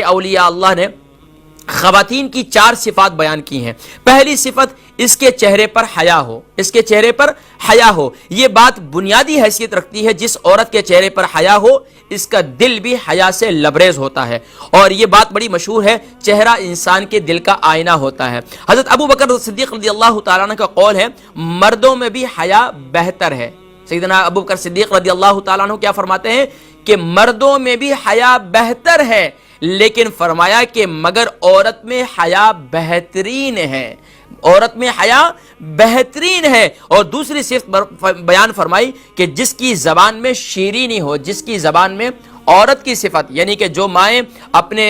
اولیاء اللہ نے خواتین کی 4 صفات بیان کی ہیں۔ پہلی صفت اس کے چہرے پر حیا ہو، اس کے چہرے پر حیا ہو۔ یہ بات بنیادی حیثیت رکھتی ہے، جس عورت کے چہرے پر حیا ہو اس کا دل بھی حیا سے لبریز ہوتا ہے، اور یہ بات بڑی مشہور ہے، چہرہ انسان کے دل کا آئینہ ہوتا ہے۔ حضرت ابو بکر صدیق رضی اللہ تعالیٰ عنہ کا قول ہے مردوں میں بھی حیا بہتر ہے۔ سیدنا ابو بکر صدیق رضی اللہ تعالیٰ عنہ کیا فرماتے ہیں کہ مردوں میں بھی حیا بہتر ہے، لیکن فرمایا کہ مگر عورت میں حیا بہترین ہے، عورت میں حیا بہترین ہے۔ اور دوسری صفت بیان فرمائی کہ جس کی زبان میں شیرینی ہو، جس کی زبان میں عورت کی صفت، یعنی کہ جو مائیں اپنے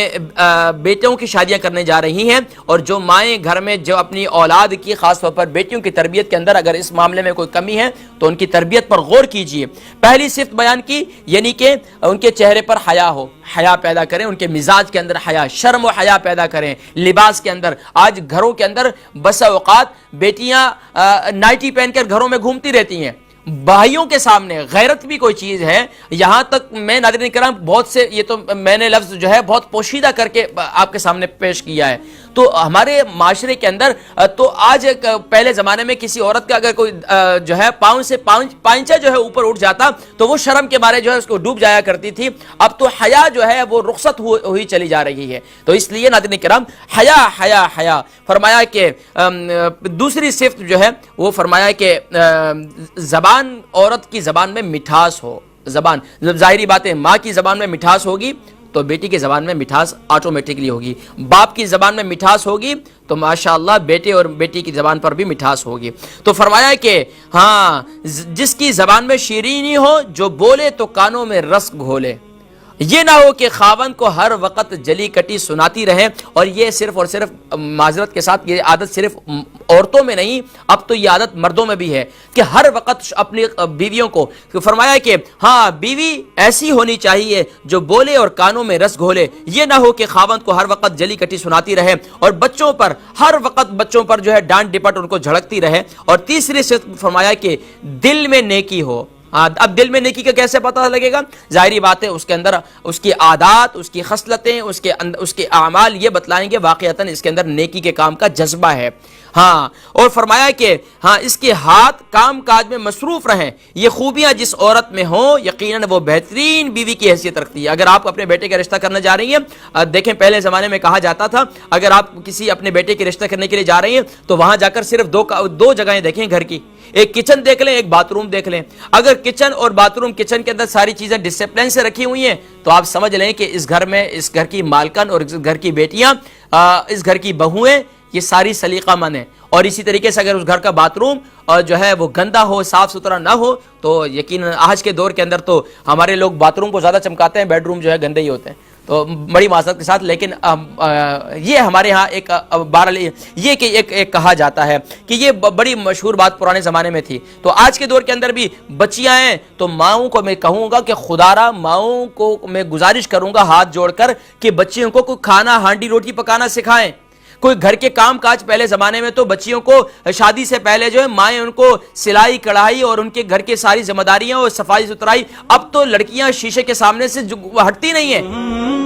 بیٹوں کی شادیاں کرنے جا رہی ہیں، اور جو مائیں گھر میں جو اپنی اولاد کی، خاص طور پر بیٹیوں کی تربیت کے اندر اگر اس معاملے میں کوئی کمی ہے تو ان کی تربیت پر غور کیجئے۔ پہلی صفت بیان کی یعنی کہ ان کے چہرے پر حیا ہو، حیا پیدا کریں، ان کے مزاج کے اندر حیا، شرم و حیا پیدا کریں۔ لباس کے اندر آج گھروں کے اندر بسا اوقات بیٹیاں نائٹی پہن کر گھروں میں گھومتی رہتی ہیں، بھائیوں کے سامنے۔ غیرت بھی کوئی چیز ہے، یہاں تک میں ناظرین کرام بہت سے، یہ تو میں نے لفظ جو ہے بہت پوشیدہ کر کے آپ کے سامنے پیش کیا ہے، تو ہمارے معاشرے کے اندر تو آج پہلے زمانے میں کسی عورت کا اگر کوئی جو ہے پاؤں سے پائنچہ جو ہے اوپر اٹھ جاتا تو وہ شرم کے مارے جو ہے اس کو ڈوب جایا کرتی تھی، اب تو حیا جو ہے وہ رخصت ہوئی چلی جا رہی ہے۔ تو اس لیے ناظرین کرام حیا حیا حیا فرمایا کہ دوسری صفت جو ہے وہ فرمایا کہ زبان، عورت کی زبان میں مٹھاس ہو۔ زبان، ظاہری بات ہے ماں کی زبان میں مٹھاس ہوگی تو بیٹی کی زبان میں مٹھاس آٹومیٹکلی ہوگی، باپ کی زبان میں مٹھاس ہوگی تو ماشاءاللہ بیٹے اور بیٹی کی زبان پر بھی مٹھاس ہوگی۔ تو فرمایا کہ ہاں جس کی زبان میں شیرینی ہو، جو بولے تو کانوں میں رس گھولے، یہ نہ ہو کہ خاوند کو ہر وقت جلی کٹی سناتی رہے۔ اور یہ صرف اور صرف معذرت کے ساتھ یہ عادت صرف عورتوں میں نہیں، اب تو یہ عادت مردوں میں بھی ہے کہ ہر وقت اپنی بیویوں کو فرمایا کہ ہاں بیوی ایسی ہونی چاہیے جو بولے اور کانوں میں رس گھولے، یہ نہ ہو کہ خاوند کو ہر وقت جلی کٹی سناتی رہے اور بچوں پر ہر وقت بچوں پر جو ہے ڈانٹ ڈپٹ ان کو جھڑکتی رہے۔ اور تیسری سے فرمایا کہ دل میں نیکی ہو۔ اب دل میں نیکی کا کیسے پتہ لگے گا؟ ظاہری بات ہے اس کے اندر اس کی عادات، اس کی خصلتیں، اس کے اعمال یہ بتلائیں گے واقعتاً اس کے اندر نیکی کے کام کا جذبہ ہے۔ ہاں، اور فرمایا کہ ہاں اس کے ہاتھ کام کاج میں مصروف رہیں۔ یہ خوبیاں جس عورت میں ہوں یقیناً وہ بہترین بیوی کی حیثیت رکھتی ہے۔ اگر آپ اپنے بیٹے کا رشتہ کرنے جا رہی ہیں، دیکھیں پہلے زمانے میں کہا جاتا تھا اگر آپ کسی اپنے بیٹے کے رشتہ کرنے کے لیے جا رہی ہیں تو وہاں جا کر صرف دو جگہیں دیکھیں گھر کی، ایک کچن دیکھ لیں، ایک باتھ روم دیکھ لیں۔ اگر کچن اور باتھ روم، کچن کے اندر ساری چیزیں ڈسپلن سے رکھی ہوئی ہیں تو آپ سمجھ لیں کہ اس گھر میں، اس گھر کی مالکن اور اس گھر کی بیٹیاں، اس گھر کی بہویں یہ ساری سلیقہ مند ہیں۔ اور اسی طریقے سے اگر اس گھر کا باتھ روم جو ہے وہ گندا ہو، صاف ستھرا نہ ہو تو یقیناً آج کے دور کے اندر تو ہمارے لوگ باتھ روم کو زیادہ چمکاتے ہیں، بیڈ روم جو ہے گندے ہی ہوتے ہیں، تو بڑی معذرت کے ساتھ۔ لیکن یہ ہمارے ہاں بہرحال یہ کہ ایک کہا جاتا ہے کہ یہ بڑی مشہور بات پرانے زمانے میں تھی، تو آج کے دور کے اندر بھی بچیاں ہیں تو ماؤں کو میں کہوں گا کہ خدارا ماؤں کو میں گزارش کروں گا ہاتھ جوڑ کر کہ بچیوں کو کوئی کھانا، ہانڈی روٹی پکانا سکھائیں، کوئی گھر کے کام کاج۔ پہلے زمانے میں تو بچیوں کو شادی سے پہلے جو ہے مائیں ان کو سلائی کڑھائی اور ان کے گھر کے ساری ذمہ داریاں اور صفائی ستھرائی، اب تو لڑکیاں شیشے کے سامنے سے ہٹتی نہیں ہیں۔